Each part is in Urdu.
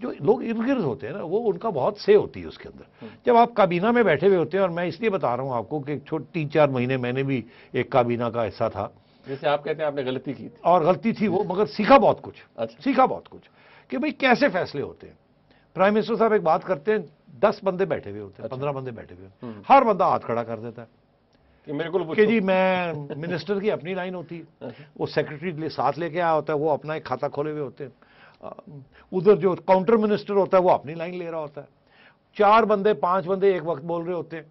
جو لوگ ارد گرد ہوتے ہیں نا وہ ان کا بہت سے ہوتی ہے اس کے اندر. جب آپ کابینہ میں بیٹھے ہوئے ہوتے ہیں, اور میں اس لیے بتا رہا ہوں آپ کو کہ 3-4 مہینے میں نے بھی ایک کابینہ کا حصہ تھا, جیسے آپ کہتے ہیں آپ نے غلطی کی تھی, اور غلطی تھی وہ, مگر سیکھا بہت کچھ, سیکھا بہت کچھ کہ بھئی کیسے فیصلے ہوتے ہیں. پرائم منسٹر صاحب ایک بات کرتے ہیں, 10 بندے بیٹھے ہوئے ہوتے ہیں, 15 بندے بیٹھے ہوئے ہوتے ہیں, ہر بندہ ہاتھ کھڑا کر دیتا ہے کہ جی میں منسٹر کی اپنی لائن ہوتی ہے, وہ سیکرٹری ساتھ لے کے آیا ہوتا ہے, وہ اپنا ایک کھاتا کھولے ہوئے ہوتے ہیں, ادھر جو کاؤنٹر منسٹر ہوتا ہے وہ اپنی لائن لے رہا ہوتا ہے, 4 بندے 5 بندے ایک وقت بول رہے ہوتے ہیں.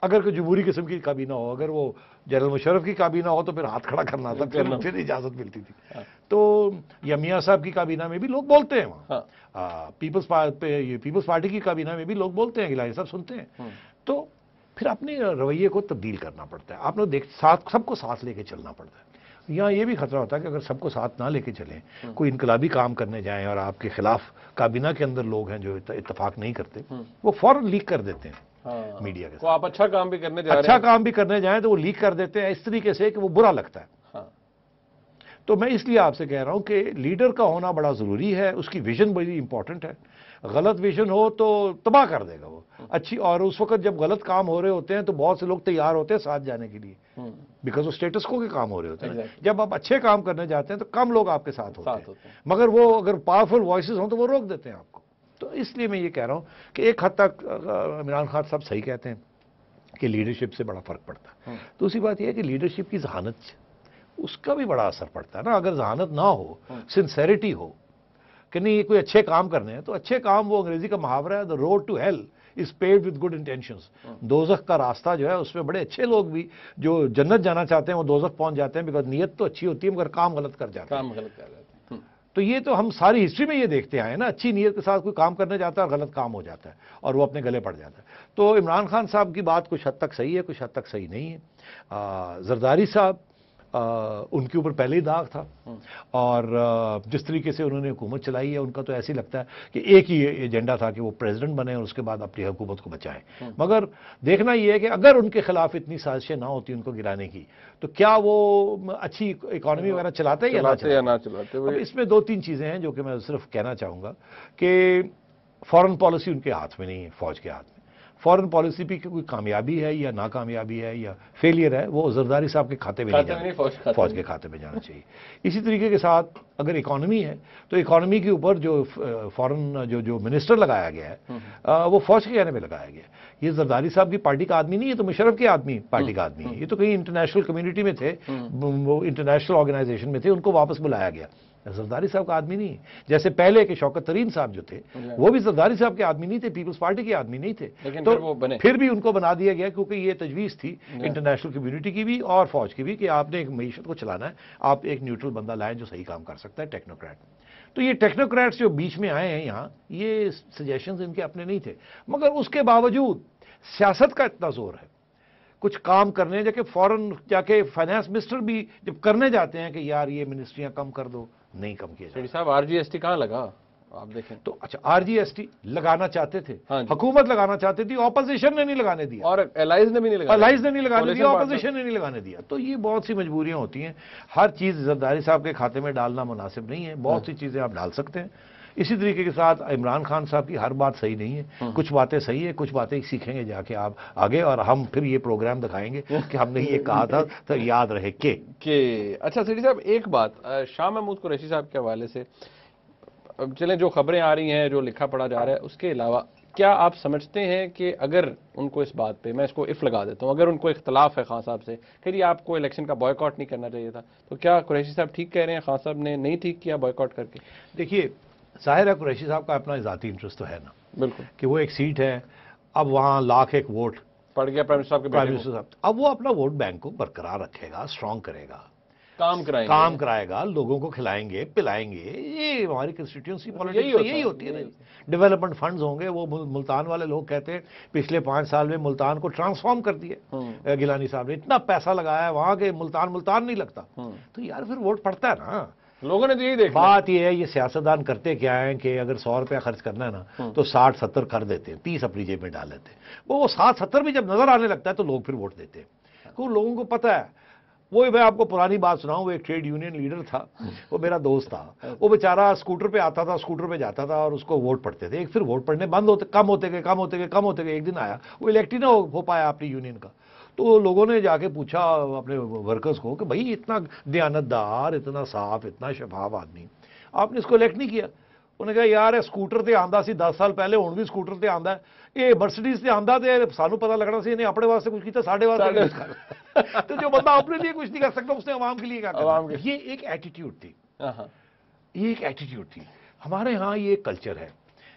اگر کوئی جمہوری قسم کی کابینہ ہو, اگر وہ جنرل مشرف کی کابینہ ہو تو پھر ہاتھ کھڑا کرنا تھا, پھر اجازت ملتی تھی. تو یا میاں صاحب کی کابینہ میں بھی لوگ بولتے ہیں, وہاں پیپلز پارٹی کی کابینہ میں بھی لوگ بولتے ہیں, گیلانی صاحب سنتے ہیں. تو پھر اپنے رویے کو تبدیل کرنا پڑتا ہے, آپ نے سب کو ساتھ لے کے چلنا پڑتا ہے. یہاں یہ بھی خطرہ ہوتا ہے کہ اگر سب کو ساتھ نہ لے کے چلیں, کوئی انقلابی کام کرنے جائیں اور آپ کے خلاف کابینہ کے اندر لوگ ہیں جو اتفاق نہیں کرتے, وہ فوراً لیک کر دیتے ہیں میڈیا کے ساتھ. آپ اچھا کام بھی کرنے جائیں, اچھا کام بھی کرنے جائیں تو وہ لیک کر دیتے ہیں اس طریقے سے کہ وہ برا لگتا ہے. تو میں اس لیے آپ سے کہہ رہا ہوں کہ لیڈر کا ہونا بڑا ضروری ہے, اس کی ویژن بڑی امپورٹنٹ ہے. غلط ویژن ہو تو تباہ کر دے گا وہ اچھی, اور اس وقت جب غلط کام ہو رہے ہوتے ہیں تو بہت سے لوگ تیار ہوتے ہیں ساتھ جانے کے لیے, بیکاز وہ اسٹیٹس کو کے کام ہو رہے ہوتے ہیں. جب آپ اچھے کام کرنے جاتے ہیں تو کم لوگ آپ کے ساتھ ہوتے ہیں, مگر وہ اگر پاورفل وائسز ہوں تو وہ روک دیتے ہیں آپ کو. تو اس لیے میں یہ کہہ رہا ہوں کہ ایک حد تک عمران خان صاحب صحیح کہتے ہیں کہ لیڈرشپ سے بڑا فرق پڑتا ہے. دوسری بات یہ ہے کہ لیڈرشپ کی ذہانت, اس کا بھی بڑا اثر پڑتا ہے نا. اگر ذہانت نہ ہو, سنسیریٹی ہو کہ نہیں یہ کوئی اچھے کام کرنے ہیں, تو اچھے کام, وہ انگریزی کا محاورہ ہے, the road to hell is paved with good intentions. دوزخ کا راستہ جو ہے اس میں بڑے اچھے لوگ بھی جو جنت جانا چاہتے ہیں وہ دوزخ پہنچ جاتے ہیں, بیکاز نیت تو اچھی ہوتی ہے مگر کام غلط کر جاتے ہیں. تو یہ تو ہم ساری ہسٹری میں یہ دیکھتے آئے ہیں نا, اچھی نیت کے ساتھ کوئی کام کرنے جاتا ہے اور غلط کام ہو جاتا ہے اور وہ اپنے گلے پڑ جاتا ہے. تو عمران خان صاحب کی بات کچھ حد تک صحیح ہے, کچھ حد تک صحیح نہیں ہے. زرداری صاحب, ان کے اوپر پہلے ہی داغ تھا, اور جس طریقے سے انہوں نے حکومت چلائی ہے ان کا تو ایسے ہی لگتا ہے کہ ایک ہی ایجنڈا تھا کہ وہ پریزیڈنٹ بنے اور اس کے بعد اپنی حکومت کو بچائیں. مگر دیکھنا یہ ہے کہ اگر ان کے خلاف اتنی سازشیں نہ ہوتی ان کو گرانے کی, تو کیا وہ اچھی اکانومی وغیرہ چلاتے یا نہ چلاتے. اب اس میں 2-3 چیزیں ہیں جو کہ میں صرف کہنا چاہوں گا کہ فارن پالیسی ان کے ہاتھ میں نہیں ہے, فوج کے ہاتھ میں. فارن پالیسی بھی کوئی کامیابی ہے یا ناکامیابی ہے یا فیلئر ہے, وہ زرداری صاحب کے کھاتے میں نہیں جانا, فوج کے کھاتے میں جانا چاہیے. اسی طریقے کے ساتھ اگر اکانومی ہے تو اکانومی کے اوپر جو فارن جو منسٹر لگایا گیا ہے وہ فوج کے کہنے میں لگایا گیا ہے. یہ زرداری صاحب کی پارٹی کا آدمی نہیں ہے, تو مشرف کے پارٹی کا آدمی ہے. یہ تو کہیں انٹرنیشنل کمیونٹی میں تھے, وہ انٹرنیشنل آرگنائزیشن میں تھے, ان کو واپس بلایا گیا. زرداری صاحب کا آدمی نہیں. جیسے پہلے کے شوکت ترین صاحب جو تھے وہ بھی زرداری صاحب کے آدمی نہیں تھے, پیپلز پارٹی کے آدمی نہیں تھے, تو پھر بھی ان کو بنا دیا گیا کیونکہ یہ تجویز تھی انٹرنیشنل کمیونٹی کی بھی اور فوج کی بھی کہ آپ نے ایک معیشت کو چلانا ہے, آپ ایک نیوٹرل بندہ لائیں جو صحیح کام کر سکتا ہے, ٹیکنوکریٹ. تو یہ ٹیکنوکریٹس جو بیچ میں آئے ہیں یہاں, یہ سجیشنز ان کے اپنے نہیں تھے, مگر اس کے باوجود سیاست کا اتنا زور ہے کچھ کام کرنے, جا کے فوراً جا کے فائنانس منسٹر بھی جب کرنے جاتے ہیں کہ یار یہ منسٹریاں کم کر دو, نہیں کم کیا جائے. صاحب RGST کہاں لگا آپ دیکھیں تو. اچھا RGST لگانا چاہتے تھے, حکومت لگانا چاہتی تھی, اپوزیشن نے نہیں لگانے دیا, اور الائز نے بھی نہیں لگانے دیا, اپوزیشن نے نہیں لگانے دیا. تو یہ بہت سی مجبوریاں ہوتی ہیں, ہر چیز زرداری صاحب کے کھاتے میں ڈالنا مناسب نہیں ہے, بہت سی چیزیں آپ ڈال سکتے ہیں. اسی طریقے کے ساتھ عمران خان صاحب کی ہر بات صحیح نہیں ہے, کچھ باتیں صحیح ہیں, کچھ باتیں سیکھیں گے جا کے آپ آگے, اور ہم پھر یہ پروگرام دکھائیں گے کہ ہم نے یہ کہا تھا تو یاد رہے کہ. اچھا سیٹھی صاحب, ایک بات شاہ محمود قریشی صاحب کے حوالے سے, چلیں جو خبریں آ رہی ہیں, جو لکھا پڑھا جا رہا ہے, اس کے علاوہ کیا آپ سمجھتے ہیں کہ اگر ان کو اس بات پہ, میں اس کو اف لگا دیتا ہوں, اگر ان کو اختلاف ہے خان صاحب سے, پھر یہ آپ کو الیکشن کا بوائیکاٹ نہیں کرنا چاہیے تھا, تو کیا قریشی صاحب ٹھیک کہہ رہے ہیں, خان صاحب نے نہیں ٹھیک کیا بوائیکاٹ کر کے؟ دیکھیے ظاہر ہے قریشی صاحب کا اپنا ذاتی انٹرسٹ تو ہے نا, بالکل, کہ وہ ایک سیٹ ہے, اب وہاں 1,00,000 ووٹ پڑ گیا پرائم منسٹر صاحب, اب وہ اپنا ووٹ بینک کو برقرار رکھے گا, اسٹرانگ کرے گا, کام کرائے گا, لوگوں کو کھلائیں گے پلائیں گے. یہ ہماری کنسٹیٹیوشنسی پالیٹکس یہی ہوتی ہے نا. ڈیولپمنٹ فنڈز ہوں گے, وہ ملتان والے لوگ کہتے ہیں پچھلے 5 سال میں ملتان کو ٹرانسفارم کر دیا گیلانی صاحب نے, اتنا پیسہ لگایا ہے وہاں کے ملتان نہیں لگتا. تو یار پھر ووٹ پڑتا ہے نا, لوگوں نے تو یہی دیکھا. بات یہ ہے یہ سیاستدان کرتے کیا ہیں کہ اگر 100 روپیہ خرچ کرنا ہے نا تو 60-70 کر دیتے ہیں, 30 اپنی جیب میں ڈال لیتے ہیں. وہ 60-70 بھی جب نظر آنے لگتا ہے تو لوگ پھر ووٹ دیتے ہیں, کیونکہ لوگوں کو پتہ ہے وہ میں آپ کو پرانی بات سناؤں, وہ ایک ٹریڈ یونین لیڈر تھا, وہ میرا دوست تھا, وہ بیچارہ اسکوٹر پہ آتا تھا, اسکوٹر پہ جاتا تھا اور اس کو ووٹ پڑتے تھے. پھر ووٹ پڑنے بند ہوتے, کم ہوتے گئے. ایک دن آیا, وہ الیکٹ ہی نہ ہو پایا اپنی یونین کا. تو لوگوں نے جا کے پوچھا اپنے ورکرز کو کہ بھائی اتنا دیانتدار, اتنا صاف, اتنا شفاف آدمی, آپ نے اس کو الیکٹ نہیں کیا؟ انہوں نے کہا یار اسکوٹر تے آندا سی 10 سال پہلے, ہن بھی اسکوٹر تے آندا ہے, یہ مرسڈیز تے آندا تے سانو پتہ لگنا سی انہیں اپنے واسطے کچھ کیتا, ساڈے واسطے کچھ کر. تو جو بندہ اپنے لیے کچھ نہیں کر سکتا اس نے عوام کے لیے کیا کرنا. یہ ایک ایٹیٹیوڈ تھی, یہ ایک ایٹیٹیوڈ تھی. ہمارے ہاں یہ ایک کلچر ہے,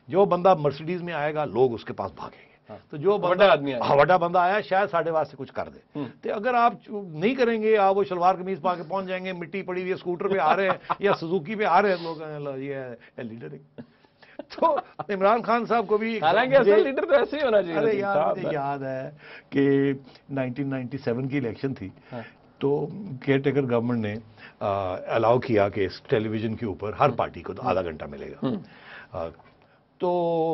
جو بندہ مرسڈیز میں آئے گا لوگ اس کے پاس بھاگیں گے, تو جو بڑا بندہ آیا شاید ساڑھے واسطے کچھ کر دے. تو اگر آپ نہیں کریں گے, آپ وہ شلوار قمیض پا کے پہنچ جائیں گے, مٹی پڑی ہوئی ہے, اسکوٹر پہ آ رہے ہیں یا سزوکی پہ آ رہے ہیں لوگ, یہ لیڈر ہے. تو عمران خان صاحب کو بھی, حالانکہ اصل لیڈر تو ایسے ہی ہونا چاہیے. ارے یار مجھے یاد ہے کہ 1997 کی الیکشن تھی, تو کیئر ٹیکر گورنمنٹ نے الاؤ کیا کہ اس ٹیلی ویژن کے اوپر ہر پارٹی کو آدھا گھنٹہ ملے گا. تو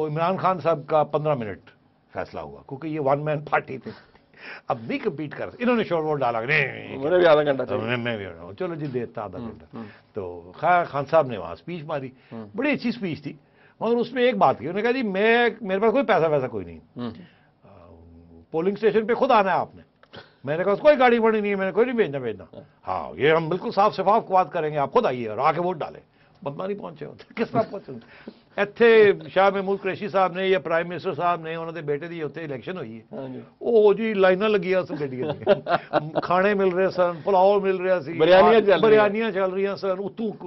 عمران خان صاحب کا 15 منٹ فیصلہ ہوا, کیونکہ یہ ون مین پارٹی تھے, اب نہیں کمپیٹ کر سکتے. انہوں نے شورٹ ووٹ ڈالا, مجھے بھی آدھا گھنٹا چاہیے, میں بھی چلو جی دیتا آدھا گھنٹہ. تو خیر خان صاحب نے وہاں اسپیچ ماری, بڑی اچھی اسپیچ تھی, مگر اس میں ایک بات کی, انہوں نے کہا جی میرے پاس کوئی پیسہ ویسا کوئی نہیں, پولنگ اسٹیشن پہ خود آنا ہے آپ نے. میں نے کہا کوئی گاڑی بڑی نہیں ہے, میں نے کوئی نہیں بھیجنا. ہاں یہ ہم بالکل صاف شفاف بات کریں گے, آپ خود آئیے اور آ کے ووٹ ڈالیں. بندہ نہیں پہنچے ہوتے, کس طرح پہنچے ਇੱਥੇ ਸ਼ਾਹ ਮਹਿਮੂਦ ਕੁਰੈਸ਼ੀ ਸਾਹਿਬ ਨੇ ਜਾਂ ਪ੍ਰਾਈਮ ਮਿਨਿਸਟਰ ਸਾਹਿਬ ਨੇ, ਉਹਨਾਂ ਦੇ ਬੇਟੇ ਦੀ ਉੱਥੇ ਇਲੈਕਸ਼ਨ ਹੋਈ ਹੈ, ਉਹ ਜੀ ਲਾਈਨਾਂ ਲੱਗੀਆਂ ਉਸ ਗੱਡੀਆਂ ਦੀਆਂ, ਖਾਣੇ ਮਿਲ ਰਹੇ ਸਨ, ਪੁਲਾਓ ਮਿਲ ਰਿਹਾ ਸੀ, ਬਿਰਿਆਨੀਆਂ ਚੱਲ ਰਹੀਆਂ ਸਨ, ਉਤੋਂ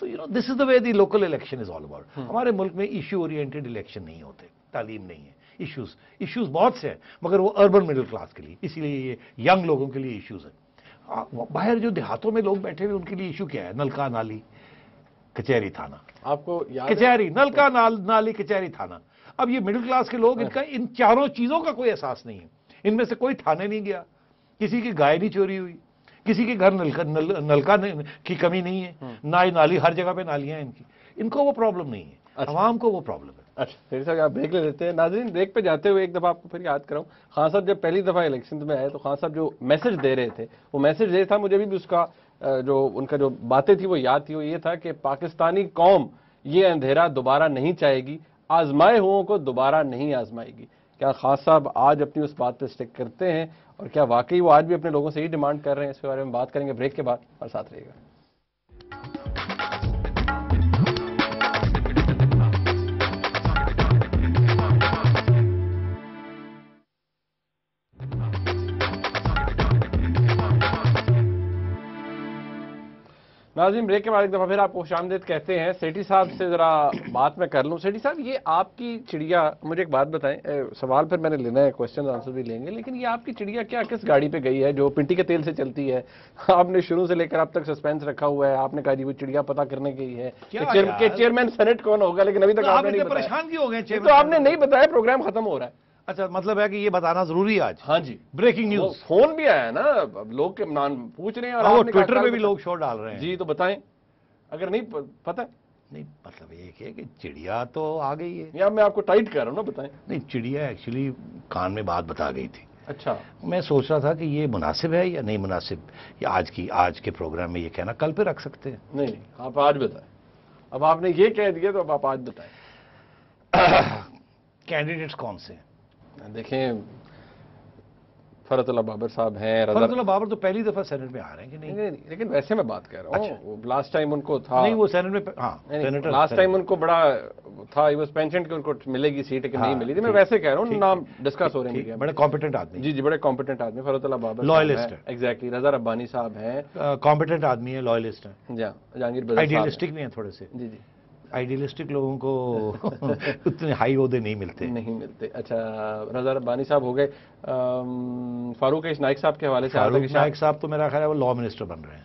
تو this is the way the local election is all about. ہمارے ملک میں ایشو اورینٹڈ الیکشن نہیں ہوتے, تعلیم نہیں ہے, ایشوز بہت سے ہیں, مگر وہ اربن مڈل کلاس کے لیے, اسی لیے یہ ینگ لوگوں کے لیے ایشوز ہیں. باہر جو دیہاتوں میں لوگ بیٹھے ہوئے ان کے لیے ایشو کیا ہے؟ نلکا نالی کچہری تھانہ. آپ کو کچہری, نلکا نالی کچہری تھانہ. اب یہ مڈل کلاس کے لوگ, ان کا ان چاروں چیزوں کا کوئی احساس نہیں ہے. ان میں سے کوئی تھانے نہیں گیا, کسی کی گائے نہیں چوری ہوئی, کسی کے گھر نلکا کی کمی نہیں ہے, نہ نالی, ہر جگہ پہ نالیاں ہیں ان کو وہ پرابلم نہیں ہے, عوام کو وہ پرابلم ہے. اچھا پھر صاحب آپ بریک لے لیتے ہیں. ناظرین بریک پہ جاتے ہوئے ایک دفعہ آپ کو پھر یاد کراؤں, خان صاحب جب پہلی دفعہ الیکشن میں آئے تو خان صاحب جو میسج دے رہے تھے, وہ میسج یہ تھا, مجھے بھی اس کا جو ان کا جو باتیں تھی وہ یاد تھی, وہ یہ تھا کہ پاکستانی قوم یہ اندھیرا دوبارہ نہیں چاہے گی, آزمائے ہوں کو دوبارہ نہیں آزمائے گی. کیا خان صاحب آج اپنی اس بات پہ اسٹک کرتے ہیں, اور کیا واقعی وہ آج بھی اپنے لوگوں سے ہی ڈیمانڈ کر رہے ہیں؟ اس کے بارے میں بات کریں گے بریک کے بعد, اور ساتھ رہیے گا. ناظرین بریک کے بعد ایک دفعہ پھر آپ کو خوش آمدید کہتے ہیں. سیٹھی صاحب سے ذرا بات میں کر لوں. سیٹھی صاحب یہ آپ کی چڑیا, مجھے ایک بات بتائیں, سوال پھر میں نے لینا ہے, کوشچن آنسر بھی لیں گے, لیکن یہ آپ کی چڑیا کیا کس گاڑی پہ گئی ہے جو پنٹی کے تیل سے چلتی ہے؟ آپ نے شروع سے لے کر اب تک سسپینس رکھا ہوا ہے, آپ نے کہا جی وہ چڑیا پتہ کرنے گئی ہے کہ چیئرمین سینٹ کون ہوگا, لیکن ابھی تک آپ نے نہیں بتایا. تو آپ نے نہیں بتایا, پروگرام ختم ہو رہا ہے. اچھا مطلب ہے کہ یہ بتانا ضروری ہے آج. ہاں جی, بریکنگ نیوز. فون بھی آیا ہے نا, اب لوگ کے نام پوچھ رہے ہیں, اور ٹویٹر پہ بھی لوگ شو ڈال رہے ہیں. جی تو بتائیں, اگر نہیں پتہ. نہیں مطلب یہ ہے کہ چڑیا تو آ گئی ہے, یا میں آپ کو ٹائٹ کر رہا ہوں نا, بتائیں. نہیں چڑیا ایکچولی کان میں بات بتا گئی تھی. اچھا, میں سوچ رہا تھا کہ یہ مناسب ہے یا نہیں مناسب, یا آج کے پروگرام میں یہ کہنا کل پہ رکھ سکتے ہیں. نہیں آپ آج بتائیں. اب آپ نے یہ کہہ دیا تو اب آپ آج بتائیں. کینڈیڈیٹس کون سے؟ دیکھیں فرت اللہ بابر صاحب ہیں. فرت اللہ بابر تو پہلی دفعہ سینٹ میں آ رہے ہیں کہ نہیں؟ لیکن ویسے میں بات کر رہا ہوں, لاسٹ ٹائم ان کو تھا. نہیں وہ سینٹ میں, ہاں لاسٹ ٹائم ان کو بڑا تھا, ہی واز پینشنڈ کہ ان کو ملے گی سیٹ کہ نہیں ملی تھی. میں ویسے کہہ رہا ہوں, نام ڈسکس ہو رہے ہیں. بڑے کمپیٹنٹ آدمی. جی جی بڑے کمپیٹنٹ آدمی فرت اللہ بابر, لائلسٹ ہے. ایگزیکٹلی. رضا ربانی صاحب ہیں, کمپیٹنٹ آدمی ہے, لائلسٹ ہیں. جہانگیر بدر آئیڈیلسٹک بھی ہیں تھوڑے سے. جی جی, آئیڈیلسٹک لوگوں کو اتنے ہائی عہدے نہیں ملتے. اچھا رضا ربانی صاحب ہو گئے. فاروق نائک صاحب کے حوالے سے, فاروق نائک صاحب تو میرا خیال ہے وہ لا منسٹر بن رہے ہیں.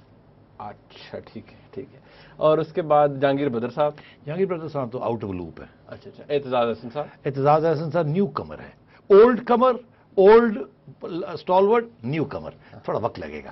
اچھا ٹھیک ہے. اور اس کے بعد جہانگیر بدر صاحب تو آؤٹ آف لوپ ہے. اچھا. اعتزاز احسن صاحب نیو کمر ہے, اولڈ اسٹالورڈ نیو کمر, تھوڑا وقت لگے گا.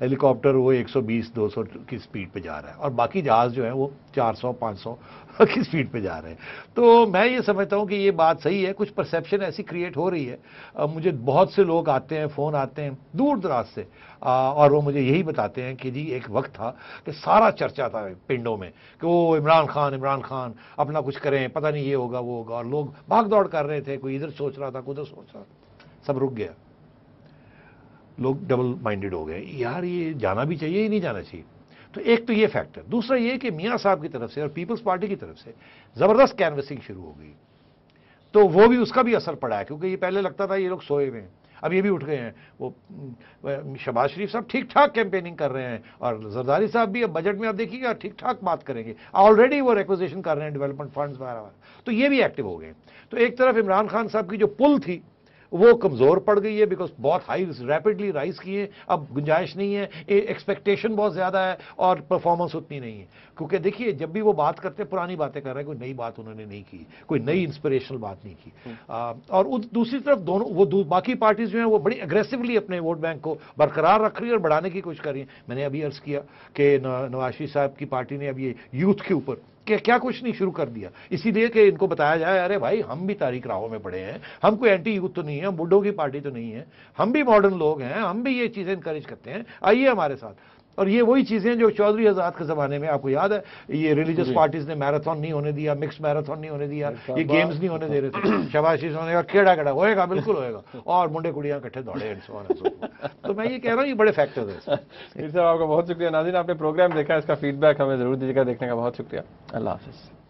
ہیلی کاپٹر وہ 120-200 کی سپیڈ پہ جا رہا ہے اور باقی جہاز جو ہیں وہ 400-500 کی سپیڈ پہ جا رہے ہیں. تو میں یہ سمجھتا ہوں کہ یہ بات صحیح ہے, کچھ پرسیپشن ایسی کریٹ ہو رہی ہے. مجھے بہت سے لوگ آتے ہیں, فون آتے ہیں دور دراز سے, اور وہ مجھے یہی بتاتے ہیں کہ جی ایک وقت تھا کہ سارا چرچا تھا پنڈوں میں کہ وہ عمران خان اپنا کچھ کریں, پتہ نہیں یہ ہوگا وہ ہوگا, اور لوگ بھاگ دوڑ کر رہے تھے, کوئی ادھر سوچ رہا تھا کوئی ادھر سوچ رہا تھا, سب رک گیا, لوگ ڈبل مائنڈڈ ہو گئے. یار یہ جانا بھی چاہیے, ہی نہیں جانا چاہیے. تو ایک تو یہ فیکٹر. دوسرا یہ کہ میاں صاحب کی طرف سے اور پیپلز پارٹی کی طرف سے زبردست کینوسنگ شروع ہو گئی, تو وہ بھی اس کا بھی اثر پڑا ہے, کیونکہ یہ پہلے لگتا تھا یہ لوگ سوئے ہوئے ہیں, اب یہ بھی اٹھ گئے ہیں. وہ شہباز شریف صاحب ٹھیک ٹھاک کیمپیننگ کر رہے ہیں, اور زرداری صاحب بھی اب بجٹ میں آپ دیکھیے گا ٹھیک ٹھاک بات کریں گے, آلریڈی وہ ریکوزیشن کر رہے ہیں ڈیولپمنٹ فنڈز وغیرہ, تو یہ بھی ایکٹیو ہو گئے. تو ایک طرف عمران خان صاحب کی جو پل تھی وہ کمزور پڑ گئی ہے, بیکاز بہت ہائی ریپڈلی رائز کیے, اب گنجائش نہیں ہے, ایکسپیکٹیشن بہت زیادہ ہے اور پرفارمنس اتنی نہیں ہے. کیونکہ دیکھیے جب بھی وہ بات کرتے ہیں پرانی باتیں کر رہے ہیں, کوئی نئی بات انہوں نے نہیں کی, کوئی نئی انسپریشنل بات نہیں کی. اور دوسری طرف دونوں وہ باقی پارٹیز جو ہیں وہ بڑی اگریسولی اپنے ووٹ بینک کو برقرار رکھ رہی ہے اور بڑھانے کی کوشش کر رہی ہیں. میں نے ابھی عرض کیا کہ نواز شریف صاحب کی پارٹی نے اب یہ یوتھ کے اوپر کیا کچھ نہیں شروع کر دیا, اسی لیے کہ ان کو بتایا جائے ارے بھائی ہم بھی تاریخ راہوں میں پڑے ہیں, ہم کوئی اینٹی یوتھ تو نہیں ہے, ہم بڈھوں کی پارٹی تو نہیں ہے, ہم بھی ماڈرن لوگ ہیں, ہم بھی یہ چیزیں انکریج کرتے ہیں, آئیے ہمارے ساتھ. اور یہ وہی چیزیں جو چودھری آزاد کے زمانے میں آپ کو یاد ہے, یہ ریلیجس پارٹیز نے میراتھن نہیں ہونے دیا, مکس میراتھن نہیں ہونے دیا, یہ گیمز نہیں ہونے دے رہے تھے. شہباز شریف نے کہا کیڑا ہوئے گا, بالکل ہوئے گا, اور منڈے کڑیاں کٹھے دوڑے. تو میں یہ کہہ رہا ہوں یہ بڑے فیکٹرز ہیں. صاحب آپ کا بہت شکریہ. ناظرین آپ نے پروگرام دیکھا, اس کا فیڈ بیک ہمیں ضرور دیجیے گا. دیکھنے کا بہت شکریہ. اللہ حافظ.